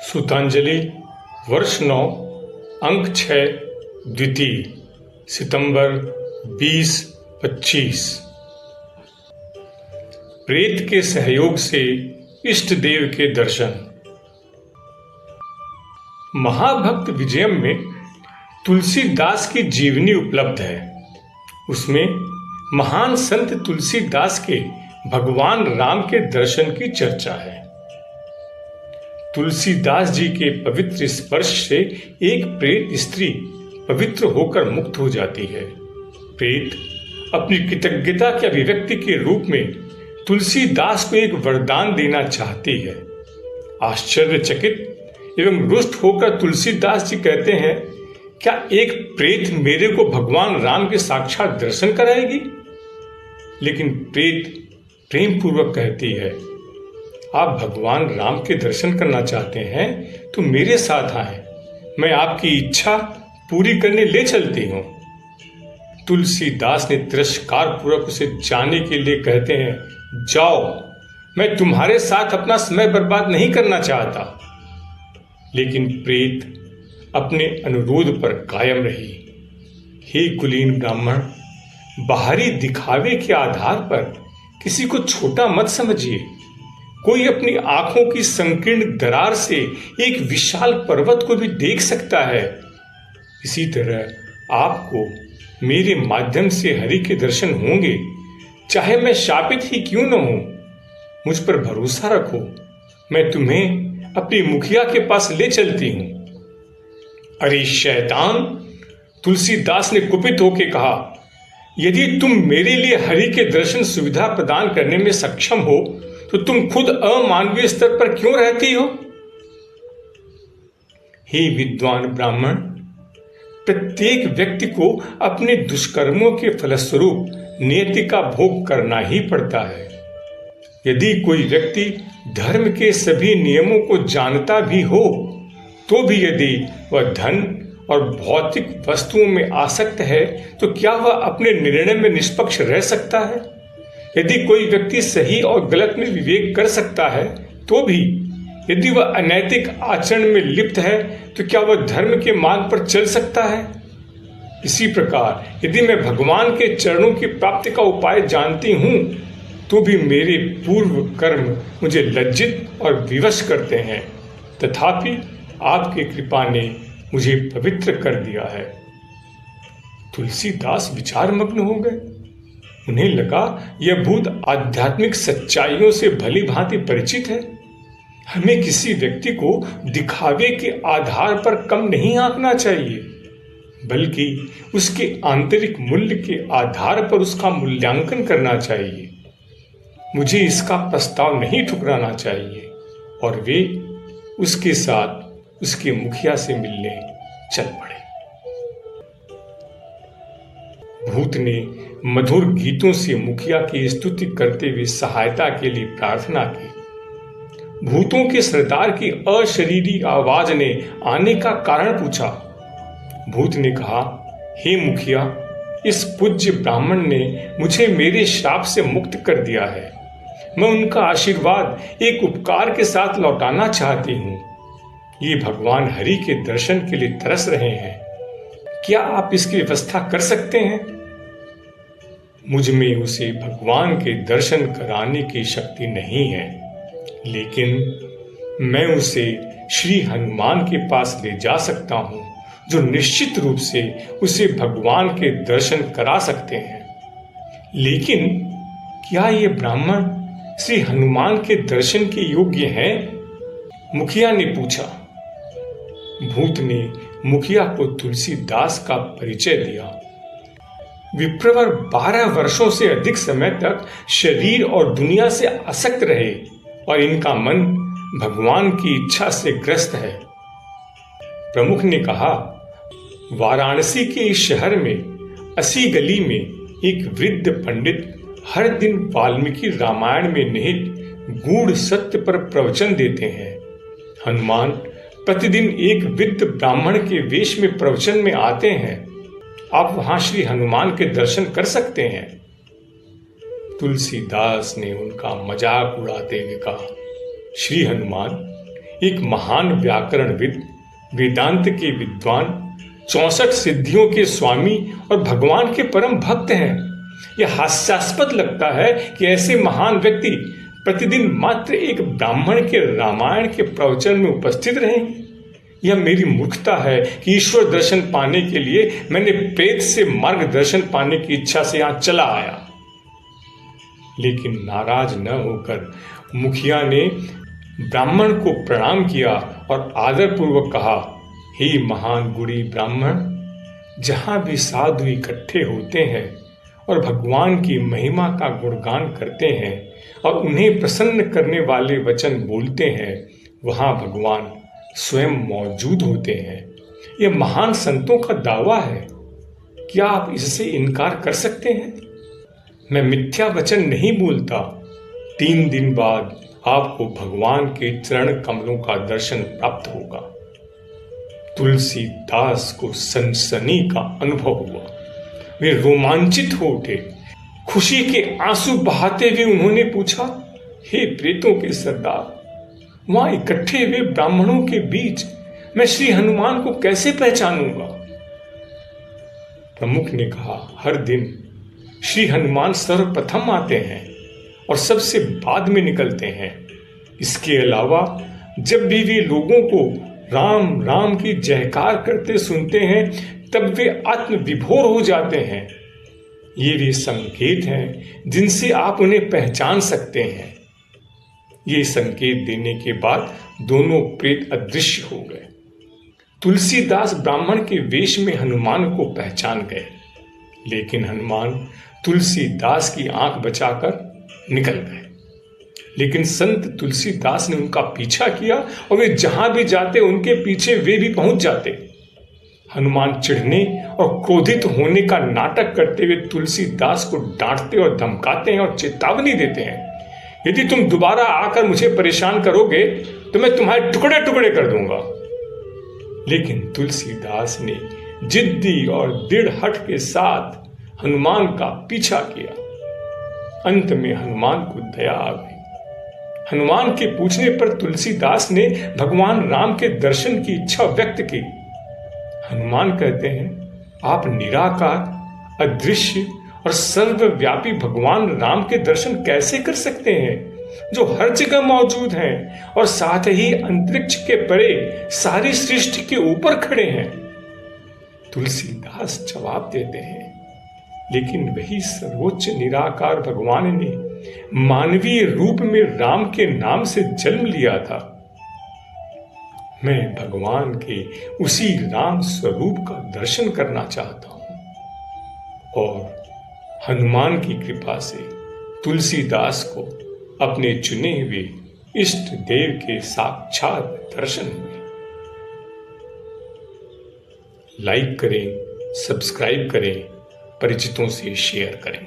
सूतांजलि वर्ष 9 अंक 6 द्वितीय सितंबर 2025। प्रेत के सहयोग से इष्ट देव के दर्शन। महाभक्त विजयम में तुलसीदास की जीवनी उपलब्ध है। उसमें महान संत तुलसीदास के भगवान राम के दर्शन की चर्चा है। तुलसीदास जी के पवित्र स्पर्श से एक प्रेत स्त्री पवित्र होकर मुक्त हो जाती है। प्रेत अपनी कृतज्ञता की अभिव्यक्ति के रूप में तुलसीदास को एक वरदान देना चाहती है। आश्चर्यचकित एवं रुष्ट होकर तुलसीदास जी कहते हैं, क्या एक प्रेत मेरे को भगवान राम के साक्षात दर्शन कराएगी? लेकिन प्रेत प्रेम पूर्वक कहती है, आप भगवान राम के दर्शन करना चाहते हैं तो मेरे साथ आए, मैं आपकी इच्छा पूरी करने ले चलती हूं। तुलसीदास ने तिरस्कार पूर्वक उसे जाने के लिए कहते हैं, जाओ, मैं तुम्हारे साथ अपना समय बर्बाद नहीं करना चाहता। लेकिन प्रेत अपने अनुरोध पर कायम रही। हे कुलीन ब्राह्मण, बाहरी दिखावे के आधार पर किसी को छोटा मत समझिए। कोई अपनी आंखों की संकीर्ण दरार से एक विशाल पर्वत को भी देख सकता है। इसी तरह आपको मेरे माध्यम से हरि के दर्शन होंगे, चाहे मैं शापित ही क्यों न हूं। मुझ पर भरोसा रखो, मैं तुम्हें अपनी मुखिया के पास ले चलती हूं। अरे शैतान, तुलसीदास ने कुपित होकर कहा, यदि तुम मेरे लिए हरि के दर्शन सुविधा प्रदान करने में सक्षम हो तो तुम खुद अमानवीय स्तर पर क्यों रहती हो? हे विद्वान ब्राह्मण, प्रत्येक व्यक्ति को अपने दुष्कर्मों के फलस्वरूप नियति का भोग करना ही पड़ता है। यदि कोई व्यक्ति धर्म के सभी नियमों को जानता भी हो तो भी यदि वह धन और भौतिक वस्तुओं में आसक्त है तो क्या वह अपने निर्णय में निष्पक्ष रह सकता है? यदि कोई व्यक्ति सही और गलत में विवेक कर सकता है तो भी यदि वह अनैतिक आचरण में लिप्त है तो क्या वह धर्म के मार्ग पर चल सकता है? इसी प्रकार यदि मैं भगवान के चरणों की प्राप्ति का उपाय जानती हूं तो भी मेरे पूर्व कर्म मुझे लज्जित और विवश करते हैं। तथापि आपकी कृपा ने मुझे पवित्र कर दिया है। तुलसीदास विचार मग्न हो गए। उन्हें लगा यह भूत आध्यात्मिक सच्चाइयों से भली भांति परिचित है। हमें किसी व्यक्ति को दिखावे के आधार पर कम नहीं आंकना चाहिए, बल्कि उसके आंतरिक मूल्य के आधार पर उसका मूल्यांकन करना चाहिए। मुझे इसका प्रस्ताव नहीं ठुकराना चाहिए। और वे उसके साथ उसके मुखिया से मिलने चल पड़े। भूत ने मधुर गीतों से मुखिया की स्तुति करते हुए सहायता के लिए प्रार्थना की। भूतों के सरदार की अशरीरी आवाज ने आने का कारण पूछा। भूत ने कहा, हे मुखिया, इस पूज्य ब्राह्मण ने मुझे मेरे श्राप से मुक्त कर दिया है। मैं उनका आशीर्वाद एक उपकार के साथ लौटाना चाहती हूँ। ये भगवान हरि के दर्शन के लिए तरस रहे हैं। क्या आप इसकी व्यवस्था कर सकते हैं? मुझ में उसे भगवान के दर्शन कराने की शक्ति नहीं है, लेकिन मैं उसे श्री हनुमान के पास ले जा सकता हूं, जो निश्चित रूप से उसे भगवान के दर्शन करा सकते हैं। लेकिन क्या ये ब्राह्मण श्री हनुमान के दर्शन के योग्य हैं? मुखिया ने पूछा। भूत ने मुखिया को तुलसीदास का परिचय दिया। विप्रवर 12 वर्षों से अधिक समय तक शरीर और दुनिया से आसक्त रहे और इनका मन भगवान की इच्छा से ग्रस्त है। प्रमुख ने कहा, वाराणसी के इस शहर में 80 गली में एक वृद्ध पंडित हर दिन वाल्मीकि रामायण में निहित गूढ़ सत्य पर प्रवचन देते हैं। हनुमान प्रतिदिन एक वृद्ध ब्राह्मण के वेश में प्रवचन में आते हैं। आप वहां श्री हनुमान के दर्शन कर सकते हैं। तुलसीदास ने उनका मजाक उड़ाते हुए कहा, श्री हनुमान, एक महान व्याकरणविद, वेदांत के विद्वान, 64 सिद्धियों के स्वामी और भगवान के परम भक्त हैं। यह हास्यास्पद लगता है कि ऐसे महान व्यक्ति प्रतिदिन मात्र एक ब्राह्मण के रामायण के प्रवचन में उपस्थित रहेंगे। यह मेरी मूर्खता है कि ईश्वर दर्शन पाने के लिए मैंने प्रेत से मार्गदर्शन पाने की इच्छा से यहां चला आया। लेकिन नाराज न होकर मुखिया ने ब्राह्मण को प्रणाम किया और आदरपूर्वक कहा, हे महान गुणी ब्राह्मण, जहां भी साधु इकट्ठे होते हैं और भगवान की महिमा का गुणगान करते हैं और उन्हें प्रसन्न करने वाले वचन बोलते हैं, वहां भगवान स्वयं मौजूद होते हैं। यह महान संतों का दावा है। क्या आप इससे इनकार कर सकते हैं? मैं मिथ्या वचन नहीं बोलता। 3 दिन बाद आपको भगवान के चरण कमलों का दर्शन प्राप्त होगा। तुलसीदास को सनसनी का अनुभव हुआ। वे रोमांचित हो उठे। खुशी के आंसू बहाते हुए उन्होंने पूछा, हे प्रेतों के सरदार, वहां इकट्ठे हुए ब्राह्मणों के बीच मैं श्री हनुमान को कैसे पहचानूंगा? प्रमुख ने कहा, हर दिन श्री हनुमान सर्वप्रथम आते हैं और सबसे बाद में निकलते हैं। इसके अलावा जब भी वे लोगों को राम राम की जयकार करते सुनते हैं तब वे आत्म विभोर हो जाते हैं। ये वे संकेत हैं जिनसे आप उन्हें पहचान सकते हैं। ये संकेत देने के बाद दोनों प्रेत अदृश्य हो गए। तुलसीदास ब्राह्मण के वेश में हनुमान को पहचान गए, लेकिन हनुमान तुलसीदास की आंख बचाकर निकल गए। लेकिन संत तुलसीदास ने उनका पीछा किया और वे जहां भी जाते उनके पीछे वे भी पहुंच जाते। हनुमान चिढ़ने और क्रोधित होने का नाटक करते हुए तुलसीदास को डांटते और धमकाते हैं और चेतावनी देते हैं, यदि तुम दोबारा आकर मुझे परेशान करोगे तो मैं तुम्हारे टुकड़े टुकड़े कर दूंगा। लेकिन तुलसीदास ने जिद्दी और दृढ़ हट के साथ हनुमान का पीछा किया। अंत में हनुमान को दया आ गई। हनुमान के पूछने पर तुलसीदास ने भगवान राम के दर्शन की इच्छा व्यक्त की। हनुमान कहते हैं, आप निराकार, अदृश्य और सर्वव्यापी भगवान राम के दर्शन कैसे कर सकते हैं, जो हर जगह मौजूद हैं और साथ ही अंतरिक्ष के परे सारी सृष्टि के ऊपर खड़े हैं? तुलसीदास जवाब देते हैं, लेकिन वही सर्वोच्च निराकार भगवान ने मानवीय रूप में राम के नाम से जन्म लिया था। मैं भगवान के उसी राम स्वरूप का दर्शन करना चाहता हूं। और हनुमान की कृपा से तुलसीदास को अपने चुने हुए इष्ट देव के साक्षात दर्शन हुए। लाइक करें, सब्सक्राइब करें, परिचितों से शेयर करें।